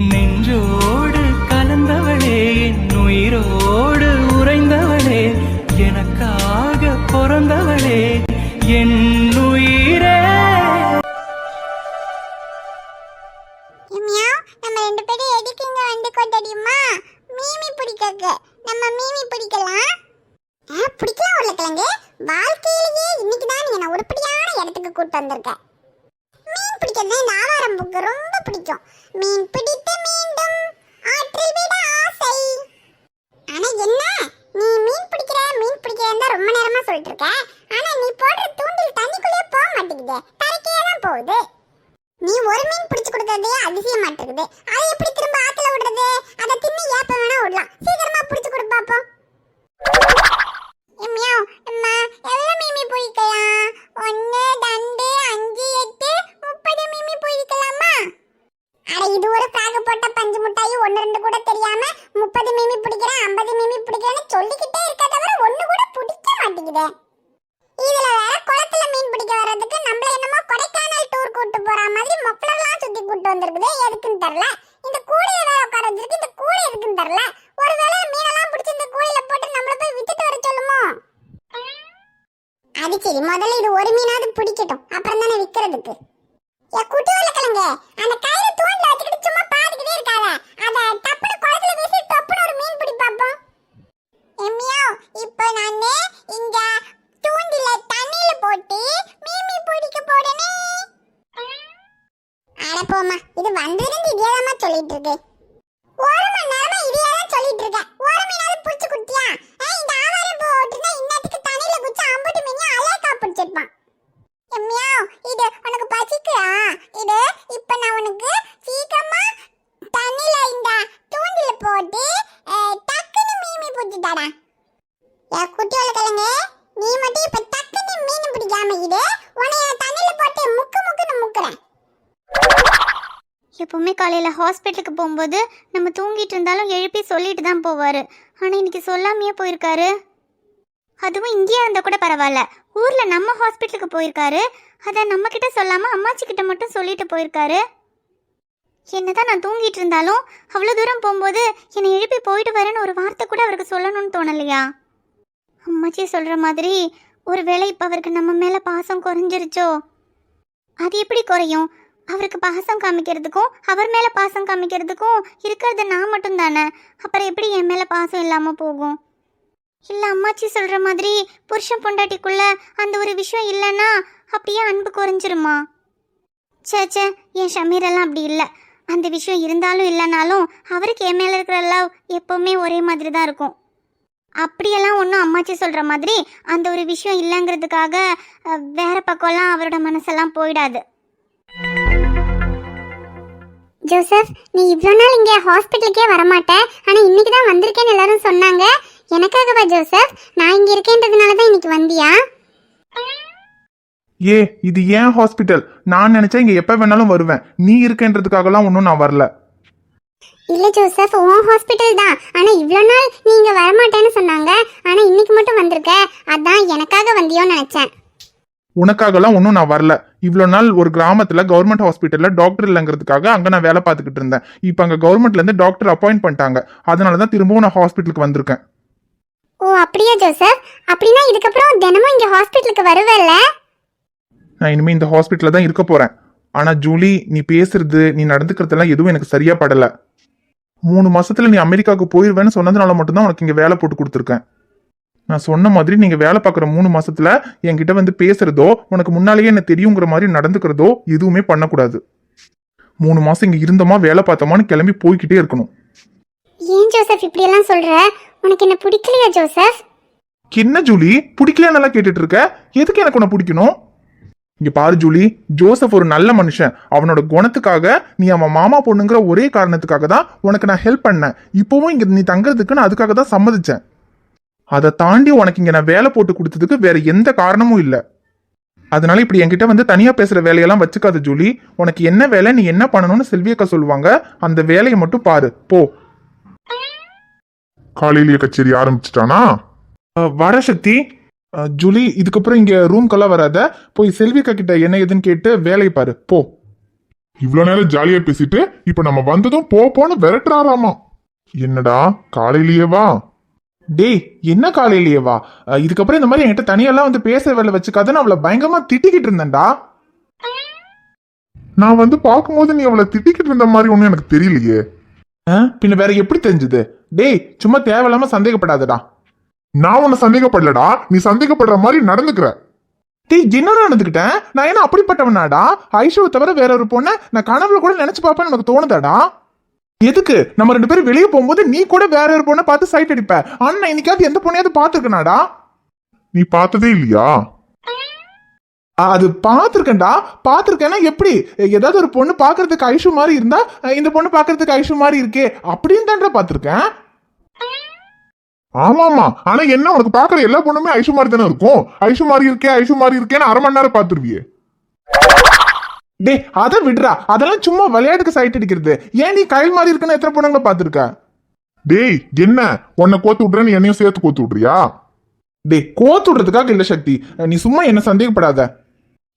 நெஞ்சோடு கலந்தவளே, என் உயிரோடு உறைந்தவளே, எனக்காக பிறந்தவளே, என் உயிரே. நம்ம ரெண்டு பேரும் எதுக்கு இங்க வந்து தெரியுமா? மீமி பிடிக்க. நம்ம மீமி பிடிக்கலாம். பிடிக்கலாம் உருளைக்கிழங்கு. வாழ்க்கையிலேயே இன்னைக்கு தான் நீ என்ன உருப்படியான இடத்துக்கு கூட்டு வந்திருக்க. மீன் பிடிக்கிறது இந்த ஆவாரம் புக்கு ரொம்ப பிடிக்கும். மீன் பிடித்து மீண்டும் ஆற்றில் விட ஆசை. ஆனா என்ன நீ மீன் பிடிக்கிறேன்னு ரொம்ப நேரமா சொல்லிட்டு இருக்க. ஆனா நீ போடுற தூண்டில் தண்ணிக்குள்ளே போக மாட்டேங்குது, தரைக்கே தான் போகுது. நீ ஒரு மீன் பிடிச்சு கொடுக்கறதே அதிசயம் மாட்டேங்குது. அதை எப்படி திரும்ப ஆத்துல விடுறது? அதை தின்னு ஏப்ப வேணா விடலாம். சீக்கிரமா பிடிச்சு கொடு பாப்போம். எம்மியாவ் அம்மா எவ்வளவு மீமி பிடிக்கலாம்? 1 2 5 8 30 மீமி பிடிக்கலாமா? அட இது ஒரு பிராக போட்ட பஞ்சு முட்டாய் 1 2 கூட தெரியாம 30 மீமி பிடிக்கிறேன் 50 மீமி பிடிக்கிறேன்னு சொல்லிக்கிட்டே இருக்க தவிர ஒண்ணு கூட பிடிக்க மாட்டேங்குதே. இதுல வேற குளத்துல மீன் பிடிக்க வர்றதுக்கு நம்மள என்னமோ கொடைக்கானல் டூர் கூட்டு போற மாதிரி மொக்கலெல்லாம் சுத்தி கூட்டு வந்திருக்குது. எதுக்குன்னு தெரியல. இந்த கூடையை வேற உட்கார வச்சிருக்கு. இந்த கூடை எதுக்குன்னு தெரியல. ஒருவேளை மீனெல்லாம் பிடிச்சி இந்த கூடையில போட்டு நம்மள போய் வித்துட்டு வர சொல்லுமோ? அது சரி, முதல்ல இது ஒரு மீனாவது பிடிக்கட்டும், அப்புறம் தானே விக்கிறதுக்கு. குட்டி உருளைக்கிழங்கு, அந்த கயிறு தூண்டில வச்சுக்கிட்டு சும்மா பாத்துக்கிட்டே இருக்காத. அத டப்புனு குளத்துல வீசி டப்புனு ஒரு மீன் பிடி பாப்போம். எம்மியோ இப்போ நானே இங்க தூண்டில தண்ணியில போட்டு மீமி பிடிக்க போறேனே. அட போமா, இது வந்ததுலேருந்து இதேதாம்மா சொல்லிட்டு இருக்கு. 1 மணி நேரமா இதேதான் சொல்லிட்டு இருக்க. ஒரு மீனாவது பிடிச்சு குட்டியா? இந்த ஆவாரம் பூ ஓட்டுனா இன்னத்துக்கு தண்ணியில குச்சி அம்புட்டு மீனி அலேக்கா பிடிச்சிருப்பான். எம்மியோ இது உனக்கு பசிக்குதா? இது இப்ப நான் உனக்கு சீக்கிரமா தண்ணியில இந்த தூண்டில போட்டு டக்குனு மீமி பிடிச்சிட்டாடா. குட்டி உருளைக்கிழங்கு, நீ மட்டும் இப்ப டக்குனு மீன் பிடிக்காம இரு. உன்னை தண்ணியில போட்டு முக்குன்னு முக்குறேன். எப்பவுமே காலையில் ஹாஸ்பிட்டலுக்கு போகும்போது நம்ம தூங்கிட்டு இருந்தாலும் எழுப்பி சொல்லிட்டு தான் போவார். ஆனால் இன்னைக்கு சொல்லாமையே போயிருக்காரு. அதுவும் இங்கேயா இருந்தால் கூட பரவாயில்ல, ஊரில் நம்ம ஹாஸ்பிட்டலுக்கு போயிருக்காரு. அதை நம்மக்கிட்ட சொல்லாமல் அம்மாச்சிக்கிட்ட மட்டும் சொல்லிட்டு போயிருக்காரு. என்னதான் நான் தூங்கிட்டு இருந்தாலும் அவ்வளோ தூரம் போகும்போது என்னை எழுப்பி போயிட்டு வரேன்னு ஒரு வார்த்தை கூட அவருக்கு சொல்லணும்னு தோணலையா? அம்மாச்சி சொல்கிற மாதிரி ஒரு வேளை இப்போ அவருக்கு நம்ம மேலே பாசம் குறைஞ்சிருச்சோ? அது எப்படி குறையும்? அவருக்கு பாசம் காமிக்கிறதுக்கும் அவர் மேலே பாசம் காமிக்கிறதுக்கும் இருக்கிறது நான் மட்டும் தானே. அப்புறம் எப்படி என் மேலே பாசம் இல்லாமல் போகும்? இல்லை அம்மாச்சி சொல்கிற மாதிரி புருஷன் பொண்டாட்டிக்குள்ள அந்த ஒரு விஷயம் இல்லைன்னா அப்படியே அன்பு குறைஞ்சிருமா? சேச்சே, என் ஷமீரெல்லாம் அப்படி இல்லை. அந்த விஷயம் இருந்தாலும் இல்லைனாலும் அவருக்கு என் மேலே இருக்கிற லவ் எப்போவுமே ஒரே மாதிரி தான் இருக்கும். அப்படியெல்லாம் ஒன்றும் அம்மாச்சி சொல்கிற மாதிரி அந்த ஒரு விஷயம் இல்லைங்கிறதுக்காக வேற பக்கம்லாம் அவரோட மனசெல்லாம் போயிடாது. ஜோசப், நீ இவ்வளோ நாள் இங்கே ஹாஸ்பிட்டலுக்கே வரமாட்ட, ஆனால் இன்னைக்கு தான் வந்திருக்கேன்னு எல்லாரும் சொன்னாங்க. எனக்காகவா ஜோசப்? நான் இங்கே இருக்கேன்றதுனால தான் இன்னைக்கு வந்தியா? இது ஏன் ஹாஸ்பிட்டல்? நான் நினைச்சா இங்க எப்ப வேணாலும் வருவேன். நீ இருக்கேன்றதுக்காகலாம் ஒன்றும் நான் வரல. இல்லை ஜோசப், உன் ஹாஸ்பிட்டல் தான். ஆனால் இவ்வளோ நாள் நீ இங்கே வரமாட்டேன்னு சொன்னாங்க. ஆனால் இன்னைக்கு மட்டும் வந்திருக்க, அதான் எனக்காக வந்தியோன்னு நினச்சேன். உனக்காகலாம் ஒன்றும் நான் வரல. இவ்வளோ நாள் ஒரு கிராமத்தில் கவர்மெண்ட் ஹாஸ்பிட்டலில் டாக்டர் இல்லைங்கிறதுக்காக அங்கே நான் வேலை பார்த்துக்கிட்டு இருந்தேன். இப்போ அங்கே கவர்மெண்ட்லேருந்து டாக்டர் அப்பாயிண்ட் பண்ணிட்டாங்க. அதனால தான் திரும்பவும் நான் ஹாஸ்பிட்டலுக்கு வந்திருக்கேன். ஓ அப்படியா ஜோசப்? அப்படின்னா இதுக்கப்புறம் தினமும் இங்கே ஹாஸ்பிட்டலுக்கு வருவேல்ல? நான் இனிமேல் இந்த ஹாஸ்பிட்டலில் தான் இருக்க போகிறேன். ஆனால் ஜூலி, நீ பேசுறது நீ நடந்துக்கிறதெல்லாம் எதுவும் எனக்கு சரியா படலை. 3 மாசத்துல நீ அமெரிக்காவுக்கு போயிடுவேன்னு சொன்னதுனால மட்டும்தான் உனக்கு இங்கே வேலை போட்டு கொடுத்துருக்கேன். நான் சொன்ன மாதிரி நீங்க வேலை பார்க்குற 3 மாசத்துல என்கிட்ட வந்து பேசுறதோ உனக்கு முன்னாலேயே என்ன தெரியுங்கிற மாதிரி நடந்துக்கிறதோ எதுவுமே பண்ணக்கூடாது. 3 மாசம் இங்க இருந்தோமா வேலை பார்த்தோமான்னு கிளம்பி போய்கிட்டே இருக்கணும். ஏன் ஜோசப் இப்படி எல்லாம் சொல்ற? உனக்கு என்ன பிடிக்கலையா ஜோசப்? என்ன ஜூலி, பிடிக்கலையா நல்லா கேட்டுட்டு இருக்க? எதுக்கு எனக்கு உன்னை பிடிக்கணும்? இங்க பாரு ஜூலி, ஜோசப் ஒரு நல்ல மனுஷன். அவனோட குணத்துக்காக நீ அவன் மாமா பொண்ணுங்கிற ஒரே காரணத்துக்காக தான் உனக்கு நான் ஹெல்ப் பண்ணேன். இப்பவும் இங்க நீ தங்குறதுக்கு நான் அதுக்காக தான் சம்மதிச்சேன். அதை தாண்டி உனக்கு இங்க நான் வேலை போட்டு கொடுத்ததுக்கு வேற எந்த காரணமும் இல்லை. அதனால இப்படி என்கிட்ட வந்து தனியா பேசுற வேலையெல்லாம் வச்சுக்காத ஜூலி. உனக்கு என்ன வேலை, நீ என்ன பண்ணணும்னு செல்வியக்கா சொல்லுவாங்க. அந்த வேலையை மட்டும் பாரு போ. காலையிலேயே கச்சேரி ஆரம்பிச்சிட்டானா? வர சக்தி. ஜூலி, இதுக்கப்புறம் இங்க ரூம்கெல்லாம் வராத. போய் செல்வியக்கா கிட்ட என்ன ஏதுன்னு கேட்டு வேலையை பாரு போ. இவ்வளவு நேரம் ஜாலியா பேசிட்டு இப்ப நம்ம வந்ததும் போன்னு விரட்டுறாராமா. என்னடா காலையிலேயே வா. டேய் என்ன காலையிலேயே வா? இதுக்கப்புறம் இந்த மாதிரி என்கிட்ட தனியெல்லாம் வந்து பேச வேலை வச்சுக்காதுன்னு அவளை பயங்கரமா திட்டிக்கிட்டு இருந்தேன்டா. நான் வந்து பார்க்கும்போது நீ அவளை திட்டிக்கிட்டு இருந்த மாதிரி ஒன்னும் எனக்கு தெரியலையே. பின்ன வேற எப்படி தெரிஞ்சது? டேய் சும்மா தேவையில்லாம சந்தேகப்படாதடா. நான் உன்னை சந்தேகப்படலடா, நீ சந்தேகப்படுற மாதிரி நடந்துக்கிற. டேய் என்னடா நடந்துக்கிட்டேன்? நான் என்ன அப்படிப்பட்டவனாடா? ஐஷுவை தவிர வேற ஒரு பொண்ணை நான் கனவுல கூட நினைச்சு பார்ப்பேன்னு எனக்கு தோணுதாடா? எதுக்கு நம்ம 2 பேரும் வெளியே போகும்போது நீ கூட வேற ஒரு பொண்ணை பார்த்து சைட் அடிப்ப. ஆனா நான் இன்னைக்காவது எந்த பொண்ணையாவது பார்த்துருக்கனாடா? நீ பார்த்ததே இல்லையா? அது பார்த்துருக்கேன்டா. பார்த்துருக்கேன்னா எப்படி? ஏதாவது ஒரு பொண்ணு பார்க்கறதுக்கு ஐஷு மாதிரி இருந்தா இந்த பொண்ணு பார்க்கறதுக்கு ஐஷு மாதிரி இருக்கே அப்படின்னு தான்டா பார்த்துருக்கேன். ஆமாமா, ஆனா என்ன உனக்கு பாக்குற எல்லா பொண்ணுமே ஐஷு மாதிரி தானே இருக்கும். ஐஷு மாதிரி இருக்கே ஐஷு மாதிரி இருக்கேன்னு 1/2 மணி நேரம் பாத்துருவியே. டே அதை விடுறா, அதெல்லாம் சும்மா விளையாட்டுக்கு சைட் அடிக்கிறது. ஏன் நீ கைல் மாதிரி இருக்குன்னு எத்தனை பொண்ணுங்களை பார்த்துருக்க? டேய் என்ன உன்னை கோத்து விடுறேன்னு என்னையும் சேர்த்து கோத்து விடுறியா? டே கோத்து விடுறதுக்காக இல்ல சக்தி, நீ சும்மா என்ன சந்தேகப்படாத.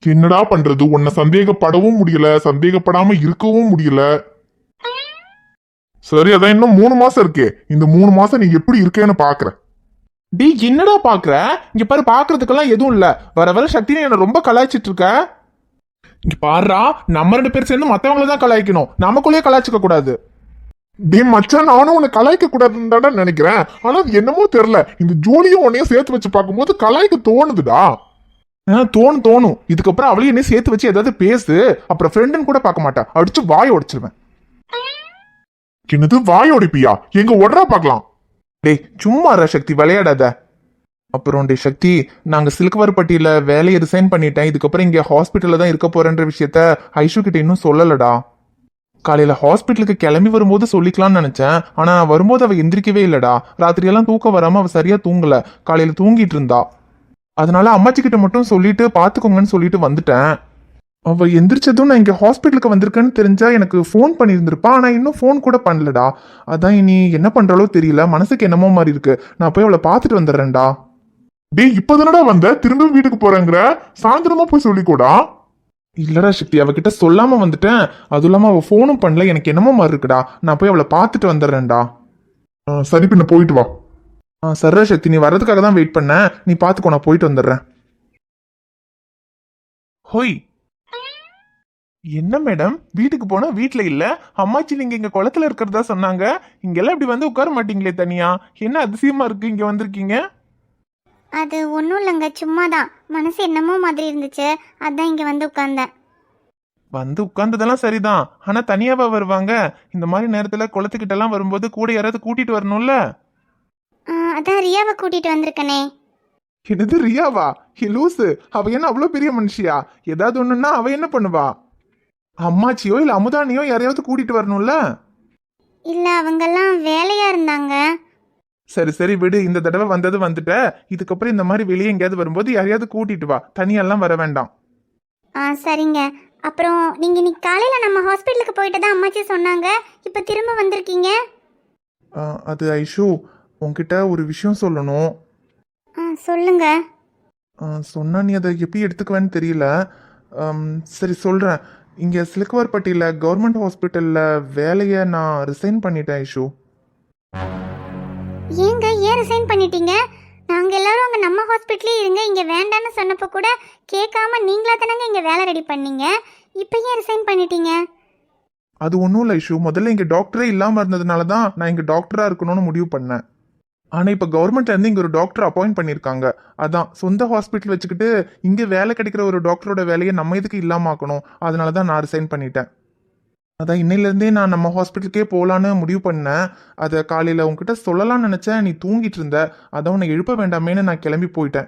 என்னடா பண்றது, உன்னை சந்தேகப்படவும் முடியல, சந்தேகப்படாம இருக்கவும் முடியல. சரி அதான் இன்னும் 3 மாசம் இருக்கே, இந்த 3 மாசம் நீ எப்படி இருக்கேன்னு பாக்குற. டே என்னடா பாக்குற? இங்க பாரு, பாக்குறதுக்கெல்லாம் எதுவும் இல்ல. வர வர சக்தி என்ன ரொம்ப கலாய்ச்சிட்டு இருக்க. இங்க பாருடா, நம்ம 2 பேர் சேர்ந்து மத்தவங்கள தான் கலாய்க்கணும், நமக்குள்ளேயே கலாய்ச்சிக்க கூடாது. டே மச்சான், நானும் உன்னை கலாய்க்க கூடாதுன்னு தானே நினைக்கிறேன். ஆனா அது என்னமோ தெரியல, இந்த ஜோலியும் உன்னையும் சேர்த்து வச்சு பார்க்கும்போது கலாய்க்க தோணுதுடா. தோணும். இதுக்கப்புறம் அவளையும் என்ன சேர்த்து வச்சு ஏதாவது பேசு, அப்புறம் ஃப்ரெண்டுன்னு கூட பார்க்க மாட்டா, அடிச்சு வாய உடைச்சிருவேன். என்னது வாய் உடைப்பியா? எங்க உடறா பார்க்கலாம். டேய் சும்மா சக்தி விளையாடாத. அப்புறம் டே சக்தி, நாங்க சிலுக்குவார்பட்டியில வேலையை ரிசைன் பண்ணிட்டேன். இதுக்கப்புறம் இங்க ஹாஸ்பிட்டல்ல தான் இருக்க போறேன்ற விஷயத்த ஐஷு கிட்ட இன்னும் சொல்லலடா. காலையில ஹாஸ்பிட்டலுக்கு கிளம்பி வரும்போது சொல்லிக்கலாம்னு நினைச்சேன். ஆனா நான் வரும்போது அவ எந்திரிக்கவே இல்லடா. ராத்திரியெல்லாம் தூக்கம் வராம அவ சரியா தூங்கல, காலையில தூங்கிட்டு இருந்தா. அதனால அம்மாச்சி கிட்ட மட்டும் சொல்லிட்டு பாத்துக்கோங்கன்னு சொல்லிட்டு வந்துட்டேன். அவ எந்திரிச்சதும் நான் இங்க ஹாஸ்பிட்டலுக்கு வந்திருக்கேன்னு தெரிஞ்சா எனக்கு ஃபோன் பண்ணியிருந்திருப்பா. ஆனா இன்னும் ஃபோன் கூட பண்ணலடா. அதான் இனி என்ன பண்றாலோ தெரியல, மனசுக்கு என்னமோ மாதிரி இருக்கு. நான் போய் அவளை பார்த்துட்டு வந்துடுறேன்டா. டேய் இப்பதானடா வந்த, திரும்ப வீட்டுக்கு போறேங்கிற? சாயந்தரமா போய் சொல்லிக்கூடா. இல்லடா சக்தி, அவகிட்ட சொல்லாம வந்துட்டேன். அதுவும் இல்லாம அவ ஃபோனும் பண்ணல, எனக்கு என்னமோ மாதிரி இருக்குடா. நான் போய் அவளை பார்த்துட்டு வந்துடுறேன்டா. சரி பின்ன போயிட்டு வா. சர்ரா சக்தி, நீ வர்றதுக்காக தான் வெயிட் பண்ண. நீ பாத்துக்கோ, நான் போயிட்டு வந்துடுறேன். ஹோய், என்ன மேடம் வீட்டுக்கு போனா வீட்டுல இல்ல, அம்மாச்சி நீங்க இங்க குளத்துல இருக்கிறதா சொன்னாங்க. இங்கெல்லாம் இப்படி வந்து உட்கார மாட்டீங்களே தனியா? என்ன அதிசயமா இருக்கு இங்க வந்திருக்கீங்க? அது ஒன்றும் இல்லைங்க, சும்மா தான் மனசு என்னமோ மாதிரி இருந்துச்சு, அதான் இங்கே வந்து உட்காந்தேன். வந்து உட்கார்ந்ததெல்லாம் சரிதான், ஆனா தனியாவா வருவாங்க? இந்த மாதிரி நேரத்துல குளத்துக்கிட்ட எல்லாம் வரும்போது கூட யாராவது கூட்டிட்டு வரணும்ல. அதான் ரியாவை கூட்டிட்டு வந்திருக்கனே. என்னது ரியாவா? லூசு, அவ என்ன அவ்வளவு பெரிய மனுஷியா? ஏதாவது ஒண்ணுன்னா அவ என்ன பண்ணுவா? அம்மாச்சியோ இல்ல அமுதானியோ யாரையாவது கூட்டிட்டு வரணும்ல. இல்ல அவங்கெல்லாம் வேலையா இருந்தாங்க. சரி சரி விடு, இந்த தடவை வந்தது வந்துட்ட. இதுக்கப்புறம் இந்த மாதிரி வெளியே எங்கேயாவது வரும்போது யாரையாவது கூட்டிட்டு வா, தனியெல்லாம் வர வேண்டாம். சரிங்க. அப்புறம் நீங்க இன்னைக்கு காலையில நம்ம ஹாஸ்பிட்டலுக்கு போயிட்டு தான் அம்மாச்சி சொன்னாங்க, இப்ப திரும்ப வந்திருக்கீங்க. அது ஐஷு, உன்கிட்ட ஒரு விஷயம் சொல்லணும். சொல்லுங்க. சொன்னா நீ அதை எப்படி எடுத்துக்குவேன்னு தெரியல. சரி சொல்றேன். இங்க சிலுக்குவார்பட்டியில கவர்மெண்ட் ஹாஸ்பிட்டல்ல வேலையை நான் ரிசைன் பண்ணிட்டேன் ஐஷு. ஏங்க ஏன் ரிசைன் பண்ணிட்டீங்க? நாங்க எல்லாரும் அங்க நம்ம ஹாஸ்பிட்டலே இருங்க, இங்க வேண்டான்னு சொன்னப்போ கூட கேட்காம நீங்களா தானங்க இங்க வேலை ரெடி பண்ணீங்க. இப்போ ஏன் ரிசைன் பண்ணிட்டீங்க? அது ஒன்றும் இல்லை ஐஷு, முதல்ல இங்க டாக்டரே இல்லாம இருந்ததுனால தான் நான் இங்க டாக்டரா இருக்கணும்னு முடிவு பண்ணேன். ஆனா இப்ப கவர்மெண்ட்ல இருந்து இங்க ஒரு டாக்டர் அப்பாயிண்ட் பண்ணிருக்காங்க. அதான் சொந்த ஹாஸ்பிட்டல் வச்சுக்கிட்டு இங்க வேலை கிடைக்கிற ஒரு டாக்டரோட வேலையை நம்ம இதுக்கு இல்லாம ஆக்கணும். அதனாலதான் நான் ரிசைன் பண்ணிட்டேன். அதான் இன்னையிலேருந்தே நான் நம்ம ஹாஸ்பிட்டலுக்கே போகலான்னு முடிவு பண்ணேன். அதை காலையில் உங்ககிட்ட சொல்லலாம்னு நினச்சேன், நீ தூங்கிட்டு இருந்த. அதான் உன்னை எழுப்ப வேண்டாமேன்னு நான் கிளம்பி போயிட்டேன்.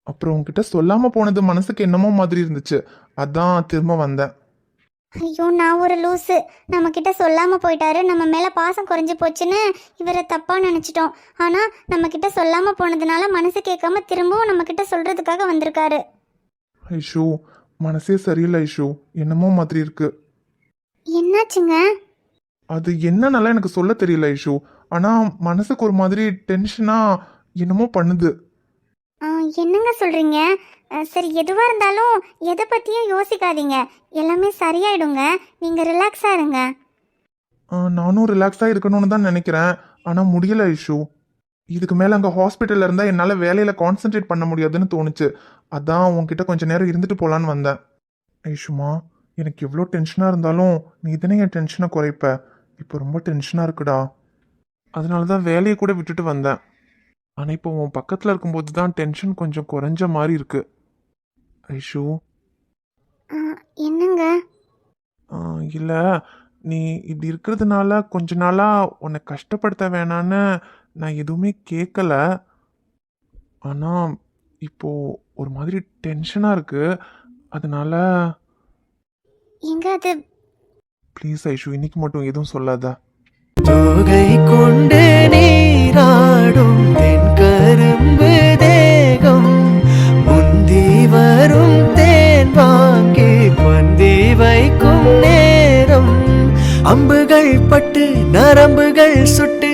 அப்புறம் உங்ககிட்ட சொல்லாமல் போனது மனசுக்கு என்னமோ மாதிரி இருந்துச்சு, அதான் திரும்ப வந்தேன். ஐயோ நான் ஒரு லூஸு, நம்ம கிட்ட சொல்லாம போயிட்டாரு. நம்ம மேல பாசம் குறைஞ்சு போச்சுன்னு இவரை தப்பா நினைச்சிட்டோம். ஆனா நம்ம கிட்ட சொல்லாம போனதுனால மனசு கேட்காம திரும்பவும் நம்ம கிட்ட சொல்றதுக்காக வந்திருக்காரு. ஐஷு மனசே சரியில்லை ஐஷு, என்னமோ மாதிரி இருக்கு. என்னாச்சுங்க? அது என்னன்னால எனக்கு சொல்ல தெரியல ஐஷு, ஆனா மனசுக்கு ஒரு மாதிரி டென்ஷனா என்னமோ பண்ணுது. என்னங்க சொல்கிறீங்க? சரி, எதுவாக இருந்தாலும் எதை பற்றியும் யோசிக்காதீங்க, எல்லாமே சரியாயிடுங்க. நீங்கள் ரிலாக்ஸாக இருங்க. நானும் ரிலாக்ஸாக இருக்கணும்னு தான் நினைக்கிறேன், ஆனால் முடியல ஐஷு. இதுக்கு மேலே அங்கே ஹாஸ்பிட்டலில் இருந்தால் என்னால் வேலையில் கான்சென்ட்ரேட் பண்ண முடியாதுன்னு தோணுச்சு. அதான் உங்ககிட்ட கொஞ்சம் நேரம் இருந்துட்டு போகலான்னு வந்தேன். ஐஷுமா, எனக்கு எவ்வளோ டென்ஷனாக இருந்தாலும் நீ தானே என் டென்ஷனை குறைப்ப. இப்போ ரொம்ப டென்ஷனாக இருக்குடா, அதனால தான் வேலையை கூட விட்டுட்டு வந்தேன். ஆனால் இப்போ உன் பக்கத்தில் இருக்கும்போது தான் டென்ஷன் கொஞ்சம் குறைஞ்ச மாதிரி இருக்கு. ஐஷு. என்னங்க? இல்லை, நீ இப்படி இருக்கிறதுனால கொஞ்ச நாளாக உன்னை கஷ்டப்படுத்த வேணான்னு நான் எதுவுமே கேட்கல. ஆனால் இப்போ ஒரு மாதிரி டென்ஷனாக இருக்கு, அதனால எங்க அது? ப்ளீஸ் ஐஷு, இன்னைக்கு மட்டும் எதுவும் சொல்லாத. தோகை கொண்டு நீராடும் தென் கரும்பு தேகம் முந்தி வரும் தேன் வாங்கி பந்தி வைக்கும் நேரம் அம்புகள் பட்டு நரம்புகள் சுட்டு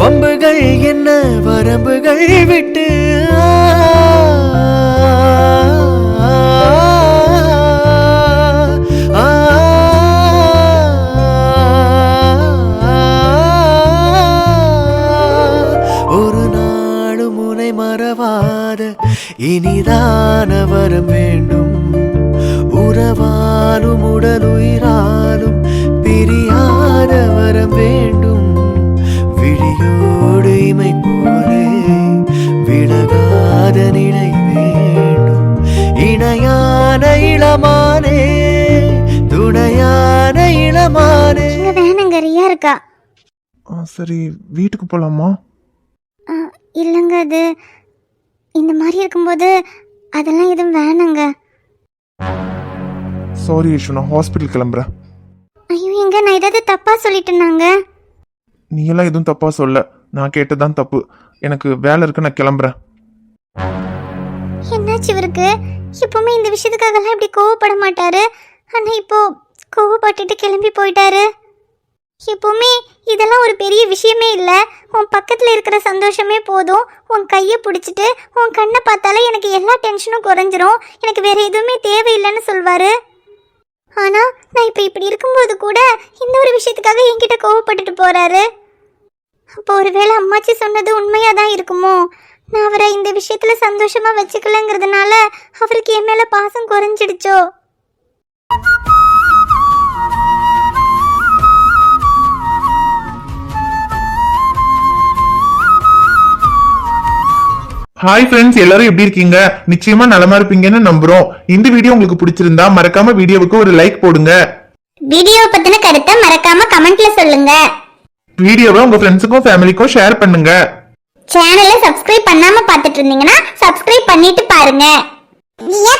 வம்புகள் என்ன வரம்புகள் விட்டு ஒரு நாளும் முனை மறவாத இனிதான வரம் வேண்டும், உறவாலும் உடலுயிராலும் பிரியாத வரம் வேண்டும், விழியோடு இமை போலே விலகாத நிலை வேண்டும், இணையான இளமானே துணையான இளமானே. இங்க வேணுங்க, ரியா இருக்கா? சரி, வீட்டுக்கு போகலாமா? இல்லைங்க, அது இந்த மாதிரி இருக்கும்போது அதெல்லாம் எதுவும் வேணாங்க. சாரி ஐஷு, நான் ஹாஸ்பிட்டல் கிளம்புறேன். ஐயோ, எங்க நான் ஏதாவது தப்பா சொல்லிட்டேனாங்க? நீ எல்லாம் எதுவும் தப்பா சொல்ல, நான் கேட்டதான் தப்பு. எனக்கு வேலை இருக்கு, நான் கிளம்புறேன். என்னாச்சு இவருக்கு? எப்பவுமே இந்த விஷயத்துக்காகலாம் இப்படி கோவப்பட மாட்டாரு, ஆனா இப்போ கோவப்பட்டுட்டு கிளம்பி போயிட்டாரு. எப்பவுமே இதெல்லாம் ஒரு பெரிய விஷயமே இல்லை, உன் பக்கத்தில் இருக்கிற சந்தோஷமே போதும், உன் கையை பிடிச்சிட்டு உன் கண்ணை பார்த்தாலே எனக்கு எல்லா டென்ஷனும் குறைஞ்சிரும், எனக்கு வேற எதுவுமே தேவையில்லைன்னு சொல்வாரு. ஆனால் நான் இப்போ இப்படி இருக்கும்போது கூட இந்த ஒரு விஷயத்துக்காக என்கிட்ட கோவப்பட்டுட்டு போறாரு. அப்போ ஒருவேளை அம்மாச்சி சொன்னது உண்மையாக தான் இருக்குமோ? நான் அவரை இந்த விஷயத்தில் சந்தோஷமாக வச்சுக்கலங்கிறதுனால அவருக்கு என் மேலே பாசம் குறைஞ்சிடுச்சோ? ஹாய் ஃப்ரெண்ட்ஸ், எல்லாரும் எப்படி இருக்கீங்க? நிச்சயமா நலமா இருப்பீங்கன்னு நம்புறோம். இந்த வீடியோ உங்களுக்கு பிடிச்சிருந்தா மறக்காம வீடியோவுக்கு ஒரு லைக் போடுங்க. வீடியோ பத்தின கருத்தை மறக்காம கமெண்ட்ல சொல்லுங்க. வீடியோவை உங்க ஃப்ரெண்ட்ஸுக்கும் ஃபேமிலிக்கும் ஷேர் பண்ணுங்க. சேனலை சப்ஸ்கிரைப் பண்ணாம பார்த்துட்டு இருந்தீங்கன்னா சப்ஸ்கிரைப் பண்ணிட்டு பாருங்க. ரியா